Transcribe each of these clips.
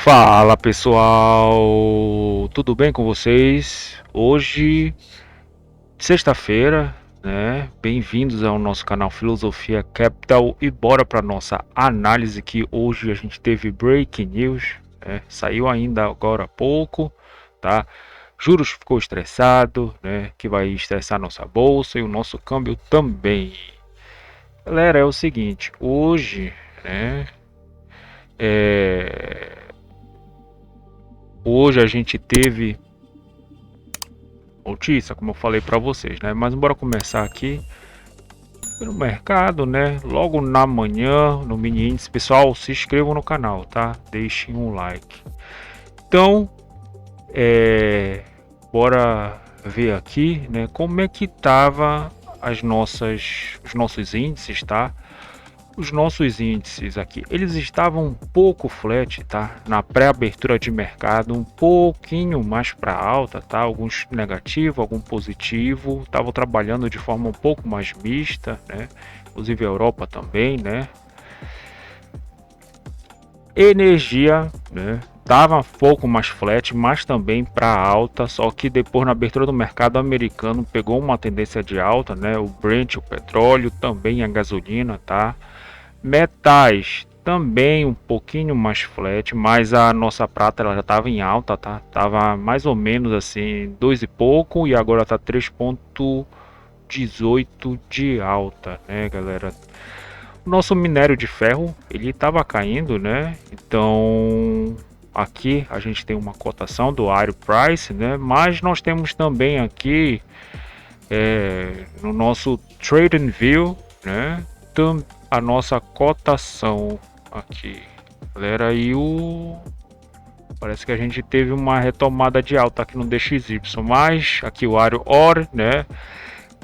Fala pessoal, tudo bem com vocês? Hoje, sexta-feira, né? Bem-vindos ao nosso canal Filosofia Capital e bora para nossa análise que hoje a gente teve breaking news, né? Saiu ainda agora há pouco, tá? Juros ficou estressado, né? Que vai estressar nossa bolsa e o nosso câmbio também. Galera, é o seguinte, hoje, né? É... Hoje a gente teve notícia, como eu falei para vocês, né? Mas bora começar aqui pelo mercado, né? Logo na manhã, no mini índice, pessoal, se inscrevam no canal, tá? Deixem um like. Então, bora ver aqui, né? Como é que tava os nossos índices, tá? Os nossos índices aqui, eles estavam um pouco flat, tá? Na pré-abertura de mercado, um pouquinho mais para alta, tá? Alguns negativo, algum positivo, estavam trabalhando de forma um pouco mais mista, né? Inclusive a Europa também, né? Energia, né? Tava um pouco mais flat, mas também para alta, só que depois na abertura do mercado americano pegou uma tendência de alta, né? O Brent, o petróleo, também a gasolina, tá? Metais também um pouquinho mais flat, mas a nossa prata ela já estava em alta, tá? Tava mais ou menos assim, 2 e pouco e agora tá 3,18 de alta, né, galera? O nosso minério de ferro, ele estava caindo, né? Então, aqui a gente tem uma cotação do Iron Price, né? Mas nós temos também aqui no nosso Trading View, né? A nossa cotação aqui, galera, e parece que a gente teve uma retomada de alta aqui no DXY, mas aqui o Ario Or, né,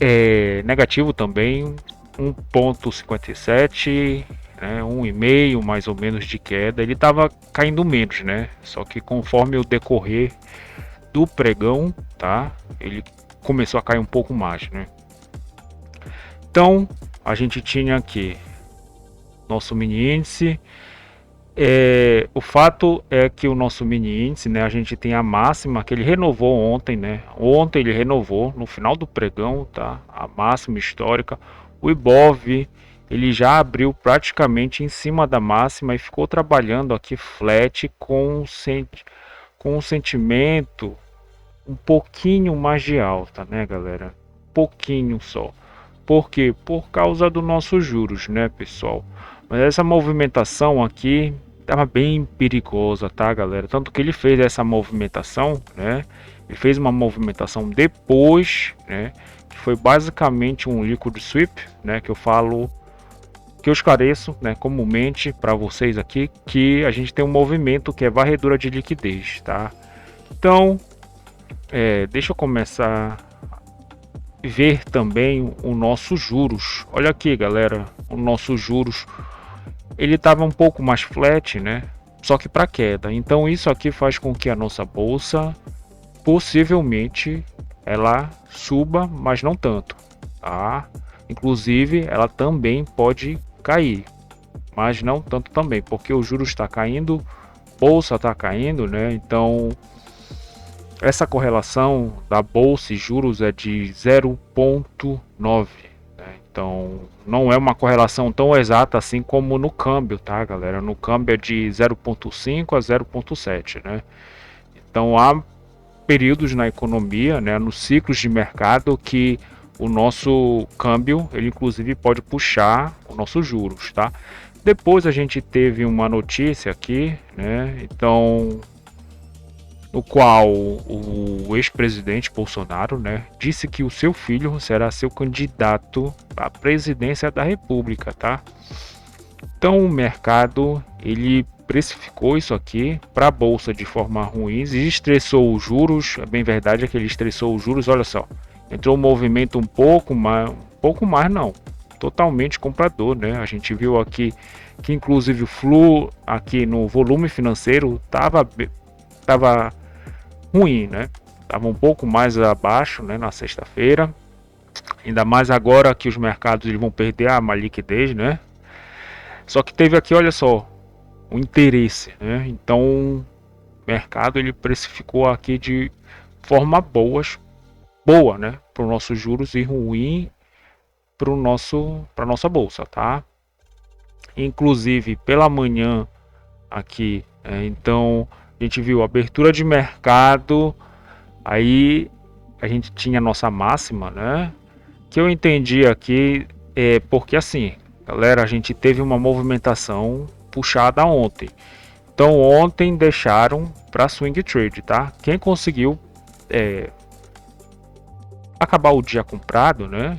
é negativo também, 1,57, né, 1,5 mais ou menos de queda. Ele estava caindo menos, né? Só que conforme o decorrer do pregão, tá? Ele começou a cair um pouco mais, né? Então, a gente tinha aqui nosso mini índice. O fato é que o nosso mini índice, né, a gente tem a máxima que ele renovou ontem, né? Ontem ele renovou no final do pregão, tá? A máxima histórica. O Ibov, ele já abriu praticamente em cima da máxima e ficou trabalhando aqui flat com um sentimento um pouquinho mais de alta, né, galera? Pouquinho só. Por quê? Por causa dos nossos juros, né, pessoal? Mas essa movimentação aqui estava bem perigosa, tá, galera? Tanto que ele fez essa movimentação, né? Ele fez uma movimentação depois, né? Que foi basicamente um liquid sweep, né? Que eu falo, que eu esclareço, né? Comumente para vocês aqui, que a gente tem um movimento que é varredura de liquidez, tá? Então, deixa eu começar ver também o nosso juros. Olha aqui, galera, o nosso juros ele estava um pouco mais flat, né? Só que para queda. Então isso aqui faz com que a nossa bolsa possivelmente ela suba, mas não tanto, tá? Inclusive ela também pode cair, mas não tanto também, porque o juros está caindo, bolsa está caindo, né? Então essa correlação da bolsa e juros é de 0,9, né? Então não é uma correlação tão exata assim como no câmbio, tá, galera? No câmbio é de 0,5 a 0,7, né? Então há períodos na economia, né, nos ciclos de mercado que o nosso câmbio, ele inclusive pode puxar o nosso juros, tá? Depois a gente teve uma notícia aqui, né? Então no qual o ex-presidente Bolsonaro, né, disse que o seu filho será seu candidato à presidência da República, tá? Então o mercado ele precificou isso aqui para a bolsa de forma ruim e estressou os juros. É bem verdade é que ele estressou os juros. Olha só, entrou um movimento um pouco mais não, totalmente comprador, né? A gente viu aqui que inclusive o fluxo aqui no volume financeiro tava ruim, né? Tava um pouco mais abaixo, né, na sexta-feira. Ainda mais agora que os mercados eles vão perder a liquidez, né? Só que teve aqui, olha só, um interesse, né? Então o mercado ele precificou aqui de forma boa, né, para os nossos juros e ruim para nossa bolsa, tá? Inclusive pela manhã aqui, então a gente viu abertura de mercado, aí a gente tinha a nossa máxima, né? Que eu entendi aqui porque assim, galera, a gente teve uma movimentação puxada ontem. Então ontem deixaram para swing trade, tá? Quem conseguiu acabar o dia comprado, né?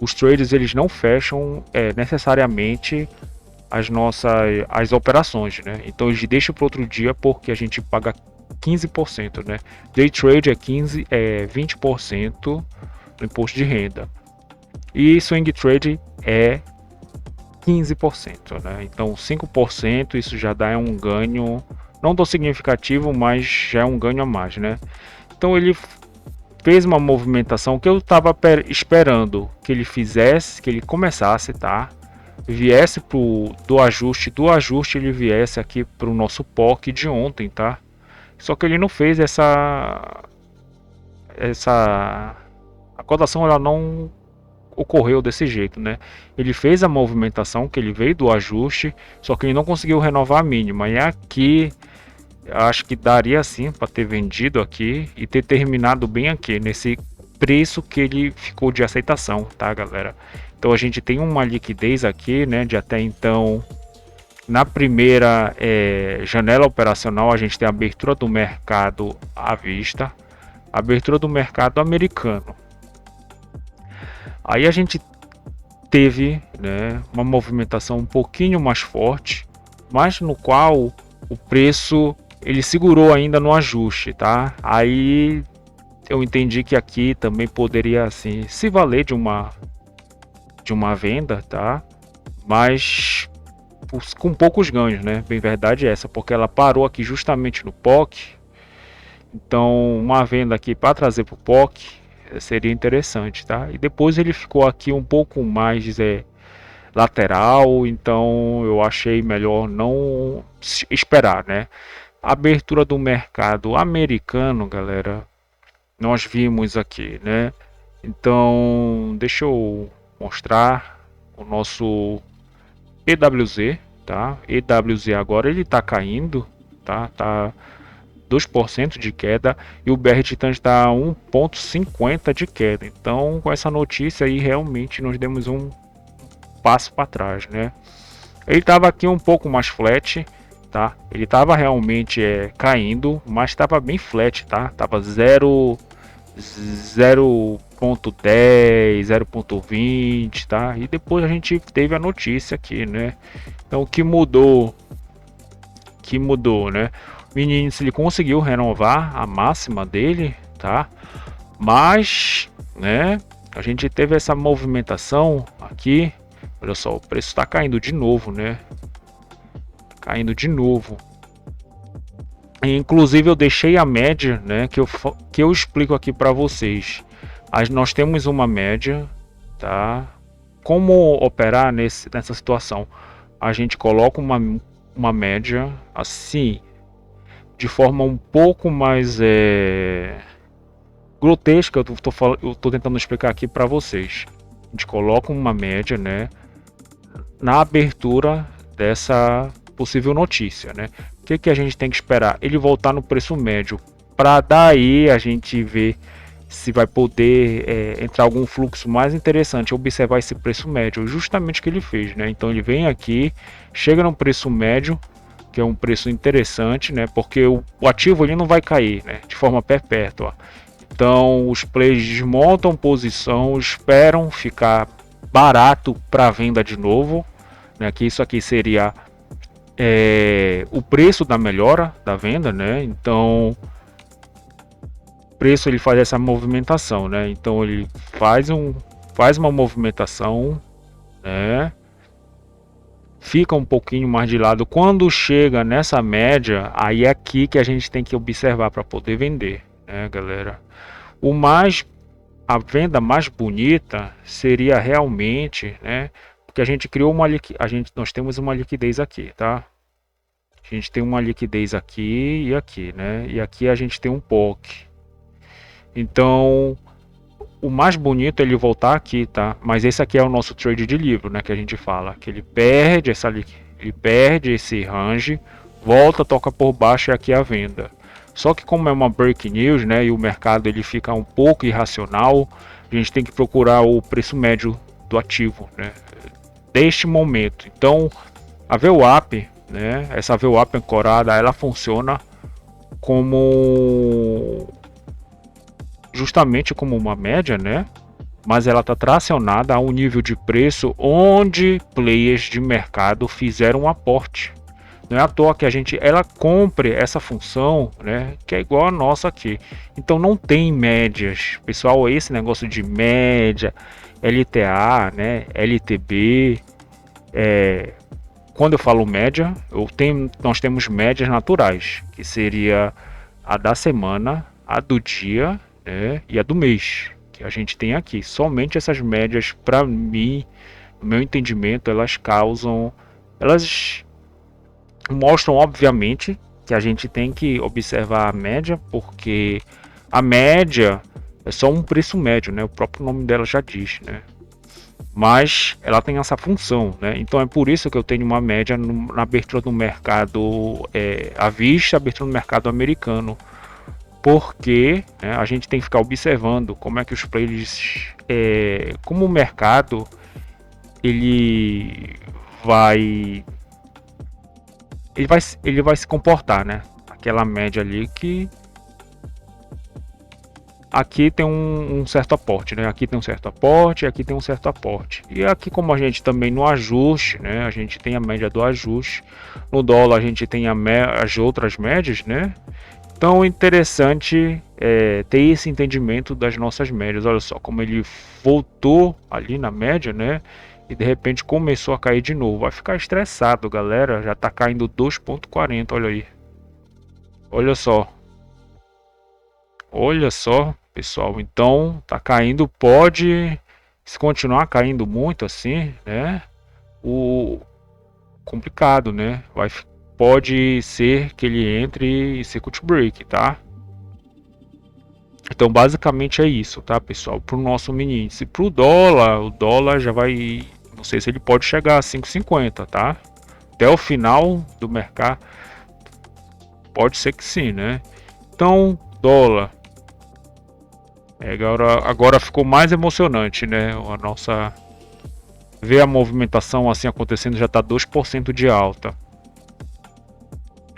Os traders eles não fecham necessariamente as operações, né? Então eles deixam para outro dia porque a gente paga 15%, né? Day trade é 20% no imposto de renda. E swing trade é 15%, né? Então 5% isso já dá um ganho não tão significativo, mas já é um ganho a mais, né? Então ele fez uma movimentação que eu estava esperando que ele fizesse, que ele começasse, tá? Viesse do ajuste ele viesse aqui para o nosso POC de ontem, tá? Só que ele não fez a cotação ela não ocorreu desse jeito, né? Ele fez a movimentação que ele veio do ajuste, só que ele não conseguiu renovar a mínima. E aqui acho que daria sim para ter vendido aqui e ter terminado bem aqui nesse preço que ele ficou de aceitação, tá, galera? Então a gente tem uma liquidez aqui, né, de até então na primeira janela operacional a gente tem a abertura do mercado à vista, abertura do mercado americano. Aí a gente teve, né, uma movimentação um pouquinho mais forte, mas no qual o preço ele segurou ainda no ajuste, tá? Aí eu entendi que aqui também poderia assim se valer de uma venda, tá? Mas com poucos ganhos, né? Bem verdade é essa, porque ela parou aqui justamente no POC. Então, uma venda aqui para trazer para o POC seria interessante, tá? E depois ele ficou aqui um pouco mais lateral, então eu achei melhor não esperar, né? A abertura do mercado americano, galera, nós vimos aqui, né? Então, deixa eu mostrar o nosso EWZ, tá? EWZ agora ele tá caindo, tá? Tá 2% de queda e o BR Titan está 1,50 de queda. Então, com essa notícia aí, realmente nós demos um passo para trás, né? Ele estava aqui um pouco mais flat, tá? Ele estava realmente caindo, mas estava bem flat, tá? Tava 0,10, 0,20, tá? E depois a gente teve a notícia aqui, né? Então, o que mudou? Né? O menino ele conseguiu renovar a máxima dele, tá? Mas, né? A gente teve essa movimentação aqui. Olha só, o preço está caindo de novo, né? Caindo de novo. Inclusive eu deixei a média, né? Que eu explico aqui para vocês. Nós temos uma média, tá? Como operar nessa situação? A gente coloca uma média assim, de forma um pouco mais grotesca. Eu tô tentando explicar aqui para vocês. A gente coloca uma média, né, na abertura dessa possível notícia, né? O que a gente tem que esperar? Ele voltar no preço médio, para daí a gente ver se vai poder entrar algum fluxo mais interessante, observar esse preço médio, justamente o que ele fez, né? Então ele vem aqui, chega no preço médio, que é um preço interessante, né? Porque o ativo ele não vai cair, né, de forma perpétua. Então os players desmontam posição, esperam ficar barato para venda de novo, né? Que isso aqui seria o preço da melhora da venda, né? Então o preço ele faz essa movimentação, né? Então ele faz uma movimentação, né? Fica um pouquinho mais de lado. Quando chega nessa média, aí é aqui que a gente tem que observar para poder vender, né, galera? A venda mais bonita seria realmente, né? Porque a gente criou nós temos uma liquidez aqui, tá? A gente tem uma liquidez aqui, né? E aqui a gente tem um POC. Então, o mais bonito é ele voltar aqui, tá? Mas esse aqui é o nosso trade de livro, né? Que a gente fala. Que ele perde ele perde esse range, volta, toca por baixo e aqui é a venda. Só que como é uma break news, né? E o mercado ele fica um pouco irracional, a gente tem que procurar o preço médio do ativo, né? Deste momento. Então, a VWAP, né? Essa VWAP ancorada, ela funciona como justamente como uma média, né? Mas ela está tracionada a um nível de preço onde players de mercado fizeram um aporte. Não é à toa que ela compre essa função, né? Que é igual a nossa aqui. Então não tem médias, pessoal. Esse negócio de média, LTA, né? LTB, quando eu falo média, nós temos médias naturais, que seria a da semana, a do dia, né, e a do mês, que a gente tem aqui. Somente essas médias, para mim, no meu entendimento, elas mostram, obviamente, que a gente tem que observar a média, porque a média é só um preço médio, né? O próprio nome dela já diz, né? Mas ela tem essa função, né? Então é por isso que eu tenho uma média na abertura do mercado à vista, abertura do mercado americano, porque né, a gente tem que ficar observando como é que os players, como o mercado ele vai, ele vai se comportar, né? Aquela média ali que aqui tem um certo aporte, né? Aqui tem um certo aporte, aqui tem um certo aporte. E aqui como a gente também no ajuste, né? A gente tem a média do ajuste. No dólar a gente tem as outras médias, né? Então interessante ter esse entendimento das nossas médias. Olha só como ele voltou ali na média, né? E de repente começou a cair de novo. Vai ficar estressado, galera. Já tá caindo 2,40, olha aí. Olha só. Olha só, pessoal, então tá caindo, pode se continuar caindo muito assim, né? O complicado, né? Pode ser que ele entre em circuit break, tá? Então basicamente é isso, tá, pessoal? Pro nosso mini índice, pro dólar, o dólar já vai, não sei se ele pode chegar a 5,50, tá? Até o final do mercado, pode ser que sim, né? Então, dólar agora ficou mais emocionante, né? A nossa ver a movimentação assim acontecendo já está 2% de alta.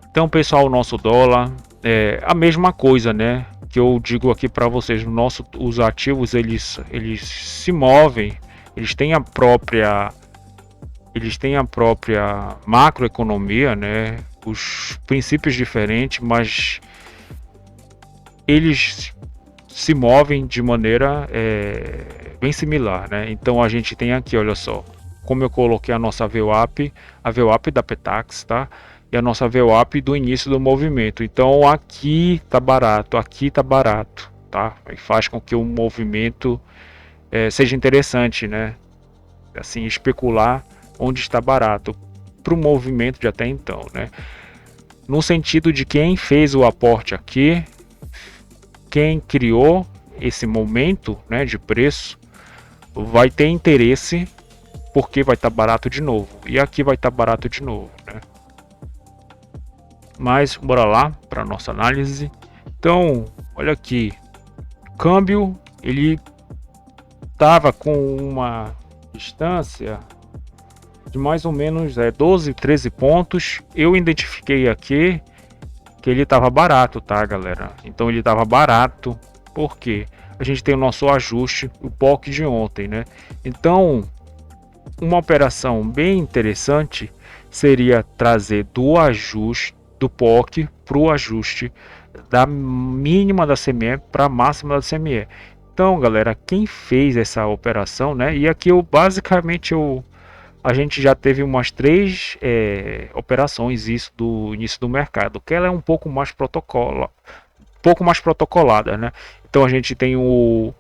Então, pessoal, o nosso dólar é a mesma coisa, né? Que eu digo aqui para vocês, os ativos eles se movem, eles têm a própria macroeconomia, né? Os princípios diferentes, mas eles se movem de maneira bem similar, né? Então a gente tem aqui, olha só, como eu coloquei a nossa VWAP, a VWAP da Petax, tá? E a nossa VWAP do início do movimento. Então aqui tá barato, tá? E faz com que o movimento seja interessante, né? Assim, especular onde está barato para o movimento de até então, né? No sentido de quem fez o aporte aqui, quem criou esse momento, né, de preço, vai ter interesse porque vai estar barato de novo. E aqui vai estar barato de novo, né? Mas bora lá para nossa análise. Então, olha aqui, o câmbio ele estava com uma distância de mais ou menos 12, 13 pontos. Eu identifiquei aqui que ele estava barato, tá, galera? Então ele estava barato, porque a gente tem o nosso ajuste, o POC de ontem, né? Então, uma operação bem interessante seria trazer do ajuste do POC para o ajuste da mínima da CME para a máxima da CME. Então, galera, quem fez essa operação, né? E aqui eu basicamente a gente já teve umas 3 operações isso do início do mercado, que ela é um pouco mais protocolada, né? Então a gente tem o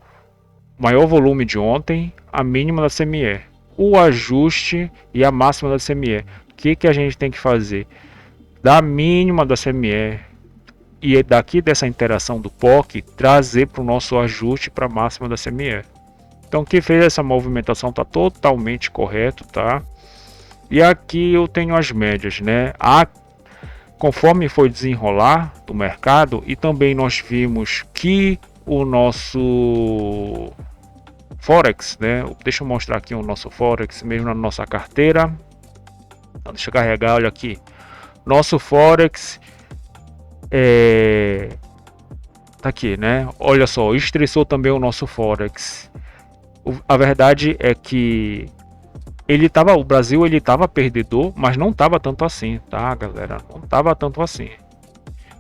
maior volume de ontem, a mínima da CME, o ajuste e a máxima da CME. O que a gente tem que fazer? da mínima da CME e daqui dessa interação do POC trazer para o nosso ajuste para a máxima da CME. Então quem fez essa movimentação está totalmente correto, tá? E aqui eu tenho as médias, né? Conforme foi desenrolar do mercado, e também nós vimos que o nosso Forex, né? Deixa eu mostrar aqui o nosso Forex, mesmo na nossa carteira. Então, deixa eu carregar, olha aqui. Nosso Forex tá aqui, né? Olha só, estressou também o nosso Forex. A verdade é que o Brasil ele tava perdedor, mas não tava tanto assim, tá, galera? Não tava tanto assim.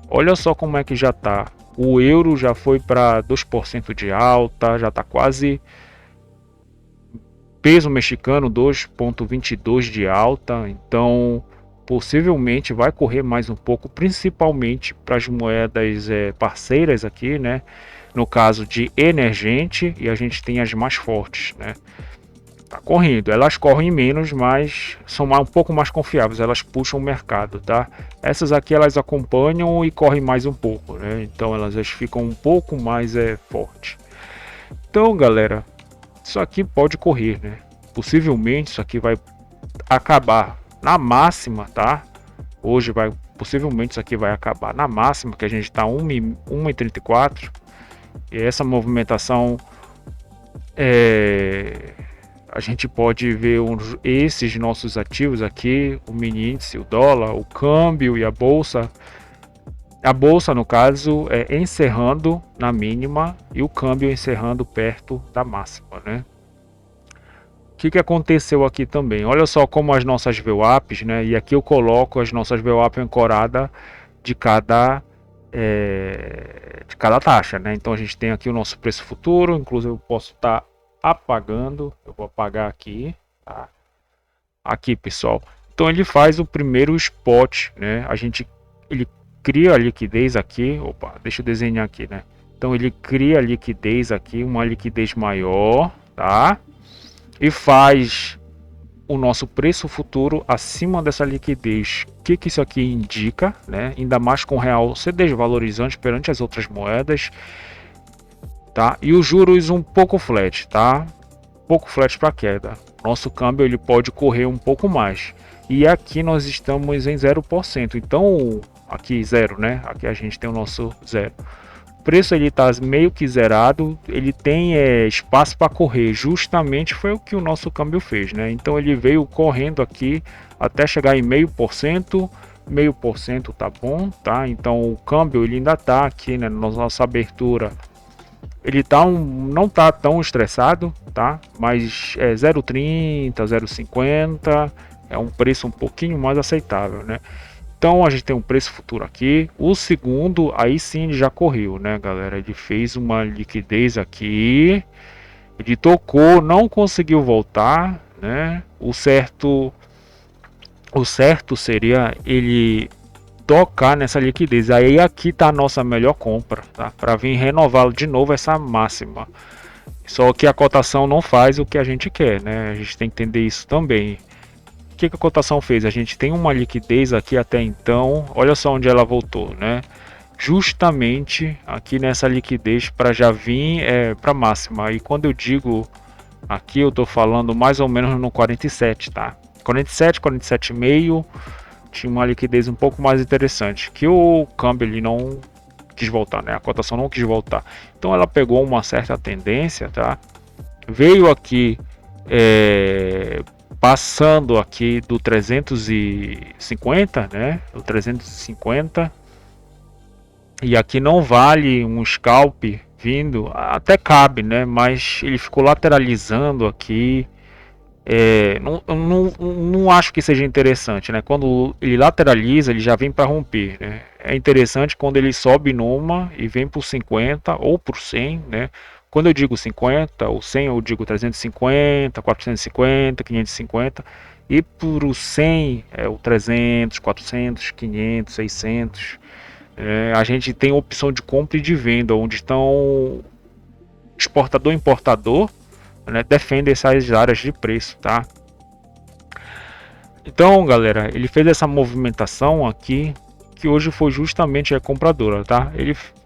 Olha só como é que já tá. O euro já foi para 2% de alta, já tá quase. Peso mexicano 2,22 de alta, então possivelmente vai correr mais um pouco, principalmente para as moedas parceiras aqui, né? No caso de emergente, e a gente tem as mais fortes, né? Tá correndo, elas correm menos, mas são um pouco mais confiáveis, elas puxam o mercado, tá? Essas aqui elas acompanham e correm mais um pouco, né? Então elas ficam um pouco mais fortes. Então, galera, isso aqui pode correr, né? Possivelmente isso aqui vai acabar na máxima, tá? Hoje possivelmente isso aqui vai acabar na máxima, que a gente está 1,34. E essa movimentação a gente pode ver esses nossos ativos aqui, o mini índice, o dólar, o câmbio e a bolsa. A bolsa, no caso, encerrando na mínima e o câmbio encerrando perto da máxima, né? O que aconteceu aqui também? Olha só como as nossas VWAPs, né? E aqui eu coloco as nossas VWAP ancoradas de cada taxa, né? Então a gente tem aqui o nosso preço futuro, inclusive eu posso estar apagando, eu vou apagar aqui, tá? Aqui, pessoal. Então ele faz o primeiro spot, né? Ele cria a liquidez aqui, opa, deixa eu desenhar aqui, né? Então ele cria a liquidez aqui, uma liquidez maior, tá? E faz o nosso preço futuro acima dessa liquidez. O que isso aqui indica, né? Ainda mais com o real se desvalorizando perante as outras moedas, tá? E os juros um pouco flat, tá? Pouco flat para queda. Nosso câmbio ele pode correr um pouco mais. E aqui nós estamos em 0%. Então, aqui zero, né? Aqui a gente tem o nosso zero. O preço ele está meio que zerado, ele tem espaço para correr, justamente foi o que o nosso câmbio fez, né? Então ele veio correndo aqui até chegar em 0,5%, tá bom, tá? Então o câmbio ele ainda tá aqui, né, na nossa abertura, ele tá não tá tão estressado, tá? Mas é 0,30, 0,50, é um preço um pouquinho mais aceitável, né? Então a gente tem um preço futuro aqui. O segundo, aí sim ele já correu, né, galera? Ele fez uma liquidez aqui. Ele tocou, não conseguiu voltar, né? O certo seria ele tocar nessa liquidez. Aí aqui tá a nossa melhor compra, tá? Para vir renová-lo de novo essa máxima. Só que a cotação não faz o que a gente quer, né? A gente tem que entender isso também. O que a cotação fez? A gente tem uma liquidez aqui até então, olha só onde ela voltou, né? Justamente aqui nessa liquidez para já vir para máxima. E quando eu digo aqui, eu tô falando mais ou menos no 47, tá? 47, 47,5 tinha uma liquidez um pouco mais interessante, que o câmbio ele não quis voltar, né? A cotação não quis voltar. Então ela pegou uma certa tendência, tá? Veio aqui passando aqui do 350, né? O 350. E aqui não vale um scalp vindo, até cabe, né? Mas ele ficou lateralizando aqui. Não acho que seja interessante, né? Quando ele lateraliza, ele já vem para romper, né? É interessante quando ele sobe numa e vem por 50 ou por 100, né? Quando eu digo 50 ou 100, eu digo 350, 450, 550. E por o 100 é o 300, 400, 500, 600. A gente tem opção de compra e de venda, onde estão exportador e importador, né, defendem essas áreas de preço, tá? Então, galera, ele fez essa movimentação aqui, que hoje foi justamente a compradora, tá?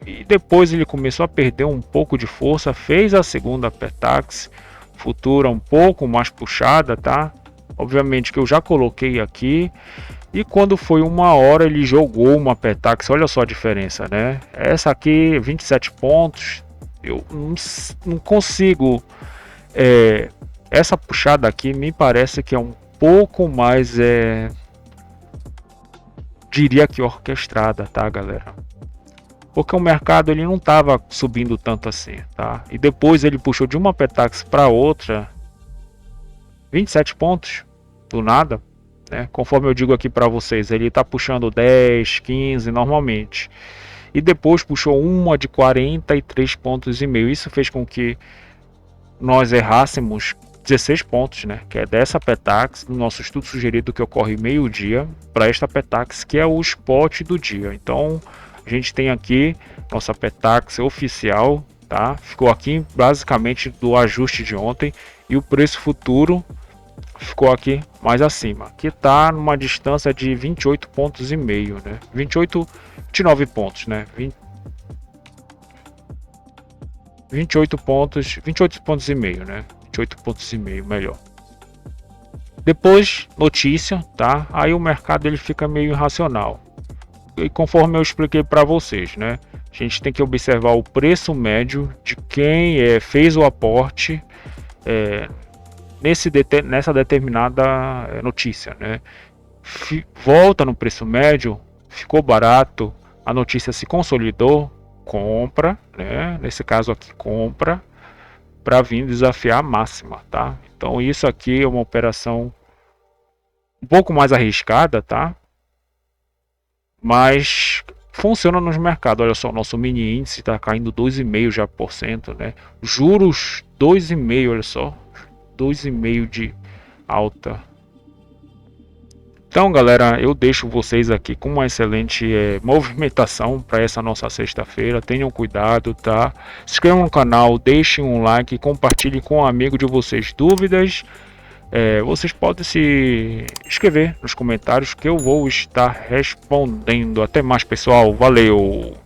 E depois ele começou a perder um pouco de força, fez a segunda Petax futura um pouco mais puxada, tá? Obviamente que eu já coloquei aqui. E quando foi 1 hora ele jogou uma Petax, olha só a diferença, né? Essa aqui, 27 pontos, eu não consigo. Essa puxada aqui me parece que é um pouco mais, diria que orquestrada, tá, galera? Porque o mercado ele não estava subindo tanto assim, tá? E depois ele puxou de uma Petax para outra, 27 pontos, do nada, né? Conforme eu digo aqui para vocês, ele está puxando 10, 15 normalmente. E depois puxou uma de 43 pontos e meio. Isso fez com que nós errássemos 16 pontos, né? Que é dessa Petax, do nosso estudo sugerido que ocorre meio-dia, para esta Petax, que é o spot do dia. Então, a gente tem aqui nossa Petax oficial, tá? Ficou aqui basicamente do ajuste de ontem. E o preço futuro ficou aqui mais acima, que está numa distância de 28 pontos e meio, né? 29 pontos, né? 28 pontos, 28 pontos e meio, né? 28 pontos e meio, melhor. Depois, notícia, tá? Aí o mercado ele fica meio irracional. E conforme eu expliquei para vocês, né? A gente tem que observar o preço médio de quem fez o aporte nessa determinada notícia, né? Volta no preço médio, ficou barato, a notícia se consolidou, compra, né? Nesse caso aqui, compra para vir desafiar a máxima, tá? Então isso aqui é uma operação um pouco mais arriscada, tá? Mas funciona nos mercados. Olha só, o nosso mini índice está caindo 2,5% já por cento, né? Juros 2,5%, olha só, 2,5% de alta. Então, galera, eu deixo vocês aqui com uma excelente movimentação para essa nossa sexta-feira. Tenham cuidado, tá? Se inscrevam no canal, deixem um like, compartilhem com um amigo de vocês dúvidas. Vocês podem se escrever nos comentários que eu vou estar respondendo. Até mais, pessoal. Valeu!